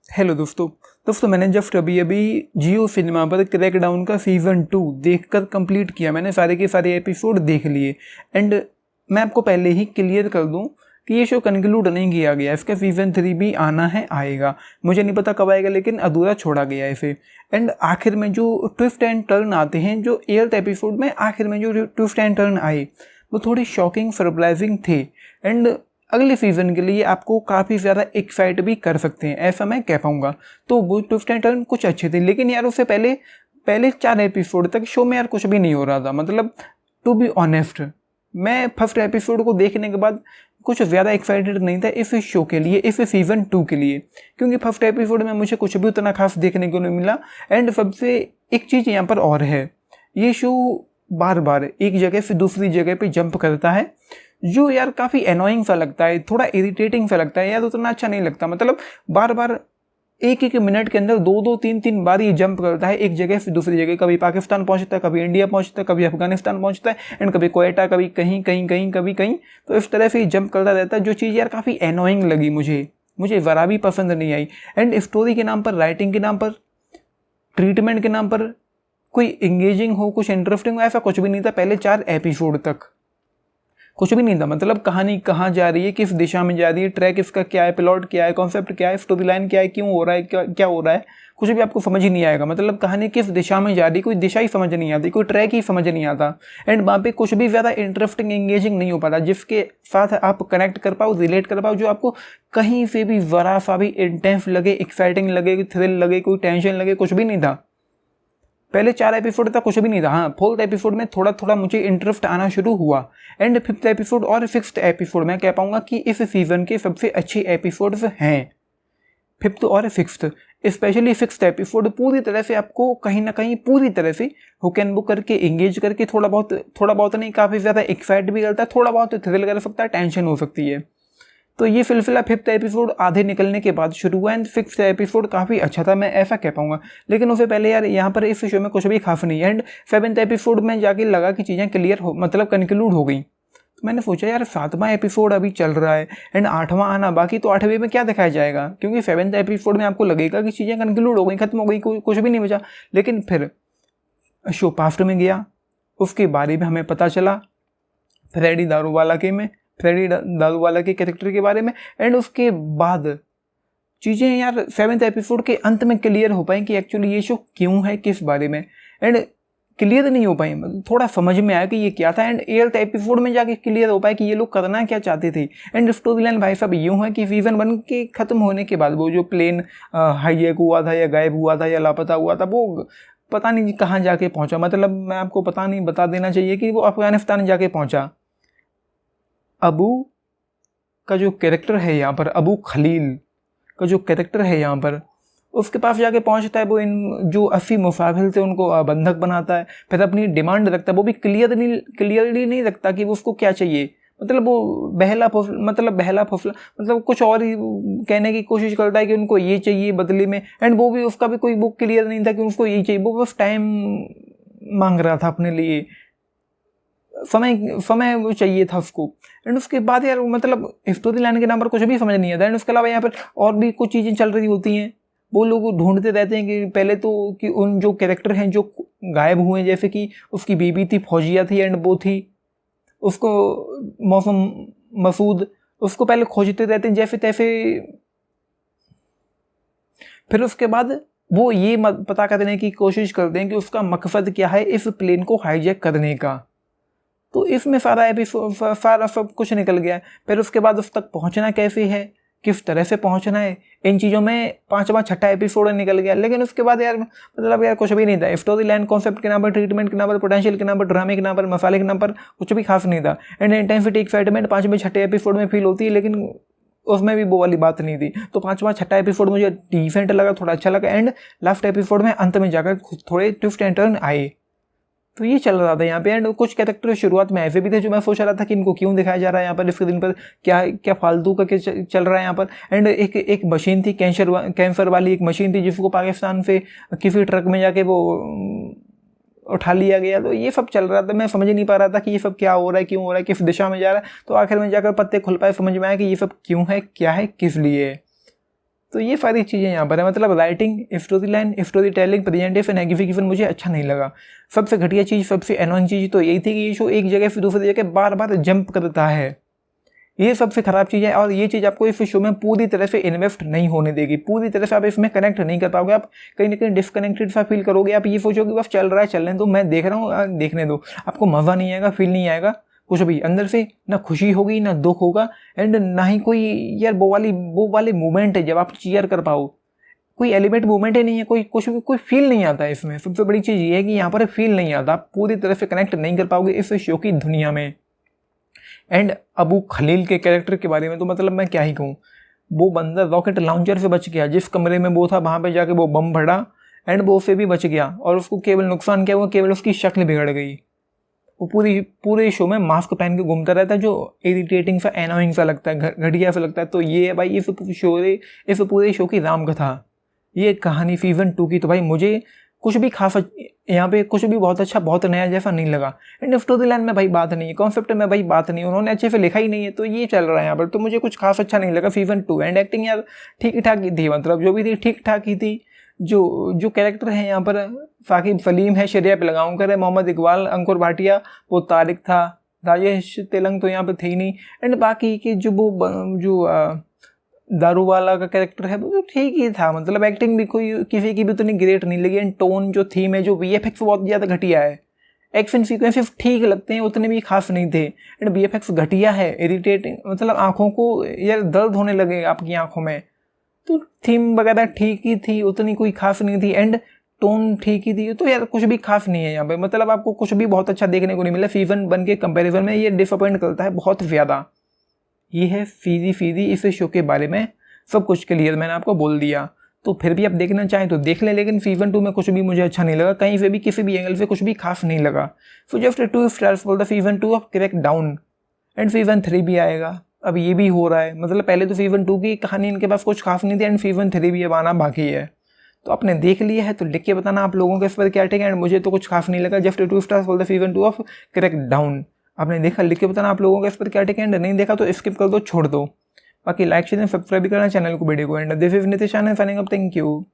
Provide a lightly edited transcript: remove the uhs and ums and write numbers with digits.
Hello दोस्तों मैंने just अभी जियो सिनेमा पर क्रैकडाउन का सीज़न 2 देखकर कंप्लीट किया। मैंने सारे के सारे एपिसोड देख लिए एंड मैं आपको पहले ही क्लियर कर दूं कि ये शो कंक्लूड नहीं किया गया। इसका सीज़न 3 भी आना है, आएगा। मुझे नहीं पता कब आएगा, लेकिन अधूरा छोड़ा गया है इसे। एंड आखिर में जो ट्विस्ट एंड टर्न आते हैं, जो 8th एपिसोड में आखिर में जो ट्विस्ट एंड टर्न आए, वो थोड़ी शॉकिंग सरप्राइजिंग थे एंड अगले सीजन के लिए आपको काफ़ी ज़्यादा एक्साइट भी कर सकते हैं, ऐसा मैं कह पाऊँगा। तो वो ट्विस्ट एंड टर्न कुछ अच्छे थे, लेकिन यार उससे पहले पहले 4 एपिसोड तक शो में यार कुछ भी नहीं हो रहा था। मतलब टू बी ऑनेस्ट, मैं फर्स्ट एपिसोड को देखने के बाद कुछ ज़्यादा एक्साइटेड नहीं था इस शो के लिए, इस सीज़न 2 के लिए, क्योंकि फर्स्ट एपिसोड में मुझे कुछ भी उतना खास देखने को नहीं मिला। एंड सबसे एक चीज़ यहाँ पर और है, ये शो बार बार एक जगह से दूसरी जगह पे जंप करता है, जो यार काफ़ी एनोइंग सा लगता है, थोड़ा इरिटेटिंग सा लगता है यार, उतना अच्छा नहीं लगता। मतलब बार बार एक एक मिनट के अंदर 2-3 बार ये जंप करता है एक जगह से दूसरी जगह। कभी पाकिस्तान पहुंचता है, कभी इंडिया पहुंचता है, कभी अफगानिस्तान पहुंचता है एंड कभी क्वेटा, कभी कहीं कहीं कहीं कभी कहीं। तो इस तरह से ये जंप करता रहता है, जो चीज़ यार काफ़ी एनोइंग लगी मुझे ज़रा भी पसंद नहीं आई। एंड स्टोरी के नाम पर, राइटिंग के नाम पर, ट्रीटमेंट के नाम पर कोई एंगेजिंग हो, कुछ इंटरेस्टिंग हो, ऐसा कुछ भी नहीं था। पहले 4 एपिसोड तक कुछ भी नहीं था। मतलब कहानी कहाँ जा रही है, किस दिशा में जा रही है, ट्रैक इसका क्या है, प्लॉट क्या है, कॉन्सेप्ट क्या है, स्टोरी लाइन क्या है, क्यों हो रहा है, क्या हो रहा है, कुछ भी आपको समझ ही नहीं आएगा। मतलब कहानी किस दिशा में जा रही है, कोई दिशा ही समझ नहीं आती, कोई ट्रैक ही समझ नहीं आता। एंड वहाँ पे कुछ भी ज़्यादा इंटरेस्टिंग एंगेजिंग नहीं हो पाता जिसके साथ आप कनेक्ट कर पाओ, रिलेट कर पाओ, जो आपको कहीं से भी ज़रा सा भी इंटेंस लगे, एक्साइटिंग लगे, थ्रिल लगे, कोई टेंशन लगे, कुछ भी नहीं था। पहले 4 एपिसोड तक कुछ भी नहीं था। हाँ, 4th एपिसोड में थोड़ा थोड़ा मुझे इंटरेस्ट आना शुरू हुआ। एंड 5th एपिसोड और 6th एपिसोड मैं कह पाऊंगा कि इस सीजन के सबसे अच्छे एपिसोड्स हैं, 5th और 6th। स्पेशली 6th एपिसोड पूरी तरह से आपको कहीं ना कहीं पूरी तरह से हुक एंड बुक करके, एंगेज करके, थोड़ा बहुत नहीं, काफ़ी ज़्यादा एक्साइट भी करता है, थोड़ा बहुत थ्रिल कर सकता है, टेंशन हो सकती है। तो ये सिलसिला 5th एपिसोड आधे निकलने के बाद शुरू हुआ एंड 6th एपिसोड काफ़ी अच्छा था, मैं ऐसा कह पाऊंगा। लेकिन उससे पहले यार यहाँ पर इस शो में कुछ भी खास नहीं है। एंड 7th एपिसोड में जाके लगा कि चीज़ें क्लियर हो, मतलब कंक्लूड हो गई। तो मैंने सोचा यार 7वां एपिसोड अभी चल रहा है एंड 8वां आना बाकी, तो 8वें में क्या दिखाया जाएगा, क्योंकि 7th एपिसोड में आपको लगेगा कि चीज़ें कंक्लूड हो गई, खत्म हो गई, कुछ भी नहीं बचा। लेकिन फिर शो पास्ट में गया, उसके बारे में हमें पता चला फ्रेडी दारूवाला के कैरेक्टर के बारे में। एंड उसके बाद चीज़ें यार 7th एपिसोड के अंत में क्लियर हो पाई कि एक्चुअली ये शो क्यों है, किस बारे में। एंड क्लियर नहीं हो पाई, मतलब थोड़ा समझ में आया कि ये क्या था। एंड 8th एपिसोड में जाके क्लियर हो पाया कि ये लोग करना क्या चाहते थे। एंड स्टोरी लाइन भाई साहब यूँ है कि सीजन 1 के ख़त्म होने के बाद वो जो प्लेन हाईजैक हुआ था या गायब हुआ था या लापता हुआ था, वो पता नहीं कहाँ जाके पहुँचा। मतलब मैं आपको पता नहीं बता देना चाहिए कि वो अफगानिस्तान जाके पहुँचा। अबू का जो कैरेक्टर है यहाँ पर, अबू खलील का जो कैरेक्टर है यहाँ पर, उसके पास जाके पहुँचता है। वो इन जो 80 मुसाफिर थे उनको बंधक बनाता है, फिर अपनी डिमांड रखता है। वो भी क्लियरली नहीं रखता कि वो उसको क्या चाहिए। मतलब वो बहला फुसला मतलब कुछ और ही कहने की कोशिश करता है कि उनको ये चाहिए बदले में। एंड वो भी, उसका भी कोई बुक क्लियर नहीं था कि उसको ये चाहिए, वो बस टाइम मांग रहा था अपने लिए, समय वो चाहिए था उसको। एंड उसके बाद यार मतलब स्टोरी लाइन के नाम पर कुछ भी समझ नहीं आता। एंड उसके अलावा यहाँ पर और भी कुछ चीज़ें चल रही होती हैं, वो लोग ढूंढते रहते हैं कि पहले तो कि उन जो कैरेक्टर हैं जो गायब हुए हैं, जैसे कि उसकी बीबी थी, फौजिया थी, एंड वो थी उसको मौसम मसूद, उसको पहले खोजते रहते हैं जैसे तैसे। फिर उसके बाद वो ये पता करने की कोशिश करते हैं कि उसका मकसद क्या है इस प्लेन को हाईजैक करने का। तो इसमें सारा सब कुछ निकल गया। फिर उसके बाद उस तक पहुंचना कैसे है, किस तरह से पहुंचना है, इन चीज़ों में 5वां 6ठा एपिसोड निकल गया। लेकिन उसके बाद यार मतलब यार कुछ भी नहीं था। स्टोरी लाइन, कॉन्सेप्ट के नाम पर, ट्रीटमेंट के नाम पर, पोटेंशियल के नाम पर, ड्रामे के नाम पर, मसाले के नाम पर कुछ भी खास नहीं था। एंड इंटेंसिटी, एक्साइटमेंट 5वें 6ठे एपिसोड में फील होती है, लेकिन उसमें भी वो वाली बात नहीं थी। तो 5वां 6ठा एपिसोड मुझे डिसेंट लगा, थोड़ा अच्छा लगा। एंड लास्ट एपिसोड में अंत में जाकर थोड़े ट्विस्ट एंड टर्न आए। तो ये चल रहा था यहाँ पे। एंड कुछ कैरेक्टर शुरुआत में ऐसे भी थे जो मैं सोच रहा था कि इनको क्यों दिखाया जा रहा है यहाँ पर, इसके दिन पर क्या फालतू का चल रहा है यहाँ पर। एंड एक मशीन थी, कैंसर वाली एक मशीन थी, जिसको पाकिस्तान से किसी ट्रक में जाके वो उठा लिया गया। तो ये सब चल रहा था, मैं समझ नहीं पा रहा था कि ये सब क्या हो रहा है, क्यों हो रहा है, किस दिशा में जा रहा है। तो आखिर में जाकर पत्ते खुल पाए, समझ में आया कि ये सब क्यों है, क्या है, किस लिए है। तो ये सारी चीज़ें यहाँ पर है, मतलब writing, story line, story telling, presentation, execution मुझे अच्छा नहीं लगा। सबसे घटिया चीज़, सबसे एनोइंग चीज़ तो यही थी कि ये शो एक जगह से दूसरी जगह बार बार जंप करता है, ये सबसे ख़राब चीज़ है। और ये चीज़ आपको इस शो में पूरी तरह से इन्वेस्ट नहीं होने देगी, पूरी तरह से आप इसमें कनेक्ट नहीं कर पाओगे, आप कहीं ना कहीं डिस्कनेक्टेड सा फील करोगे। आप ये सोचोगे बस चल रहा है, चलने दो, मैं देख रहा हूँ, देखने दो, आपको मज़ा नहीं आएगा, फील नहीं आएगा कुछ भी अंदर से, ना खुशी होगी ना दुख होगा, एंड ना ही कोई यार वो वाली मूवमेंट है जब आप चीयर कर पाओ, कोई एलिमेंट मूवमेंट ही नहीं है, कोई कुछ भी, कोई फील नहीं आता है इसमें। सबसे बड़ी चीज़ ये है कि यहाँ पर फील नहीं आता, आप पूरी तरह से कनेक्ट नहीं कर पाओगे इस शो की दुनिया में। एंड अबू खलील के कैरेक्टर के बारे में तो मतलब मैं क्या ही कहूँ, वो बंदा रॉकेट लॉन्चर से बच गया, जिस कमरे में वो था वहाँ पे जाके वो बम भरा, एंड वो से भी बच गया, और उसको केवल नुकसान क्या हुआ, केवल उसकी शक्ल बिगड़ गई। वो पूरे शो में मास्क पहन के घूमता रहता है, जो इरिटेटिंग सा, एनोइंग सा लगता है, घटिया सा लगता है। तो ये है भाई इस पूरे शो की राम कथा, ये कहानी सीजन 2 की। तो भाई मुझे कुछ भी खास यहाँ पे कुछ भी बहुत अच्छा, बहुत नया जैसा नहीं लगा। एंड स्टोरी लाइन में भाई बात नहीं है, कॉन्सेप्ट में भाई बात नहीं, उन्होंने अच्छे से लिखा ही नहीं है, तो ये चल रहा है यहाँ पर। तो मुझे कुछ खास अच्छा नहीं लगा सीजन 2। एंड एक्टिंग यार ठीक ठाक ही थी, मतलब जो भी थी ठीक ठाक ही थी। जो कैरेक्टर है यहाँ पर, साकिब सलीम है, श्रेया पिलगांवकर है, मोहम्मद इकबाल, अंकुर भाटिया, वो तारिक था, राजेश तेलंग तो यहाँ पर थे ही नहीं। एंड बाकी के जो दारू वाला का कैरेक्टर है वो तो ठीक ही था, मतलब एक्टिंग भी कोई किसी की भी उतनी ग्रेट नहीं लगी। एंड टोन, जो थीम है, जो वीएफएक्स बहुत ज़्यादा घटिया है, एक्शन सीक्वेंसेस ठीक लगते हैं, उतने भी खास नहीं थे। एंड वीएफएक्स घटिया है, इरिटेटिंग, मतलब आंखों को यार दर्द होने लगे आपकी आंखों में। तो थीम वगैरह ठीक ही थी, उतनी कोई खास नहीं थी। एंड टोन ठीक ही थी, तो यार कुछ भी खास नहीं है यहाँ पे, मतलब आपको कुछ भी बहुत अच्छा देखने को नहीं मिला। सीजन 1 के कंपेरिजन में ये डिसअपॉइंट करता है बहुत ज़्यादा। ये है सीधी इस शो के बारे में सब कुछ क्लियर मैंने आपको बोल दिया। तो फिर भी आप देखना चाहें तो देख लें, लेकिन सीजन 2 में कुछ भी मुझे अच्छा नहीं लगा, कहीं से भी किसी भी एंगल से कुछ भी खास नहीं लगा। So just 2 stars for the season 2 of crack down. And season 3 भी आएगा, अब ये भी हो रहा है, मतलब पहले तो सीजन 2 की कहानी इनके पास कुछ खास नहीं थी, एंड सीजन 3 भी अब आना बाकी है। तो आपने देख लिया है तो लिख के बताना आप लोगों के इस पर क्या टेक है। एंड मुझे तो कुछ खास नहीं लगा, just 2 stars for the season 2 of crack down. आपने देखा, लिख के बताना आप लोगों का इस पर क्या टेक है। एंड नहीं देखा तो स्किप कर दो, छोड़ दो। बाकी लाइक शेयर सब्सक्राइब भी करना चैनल को, वीडियो को। And this is Nitish signing up, thank you.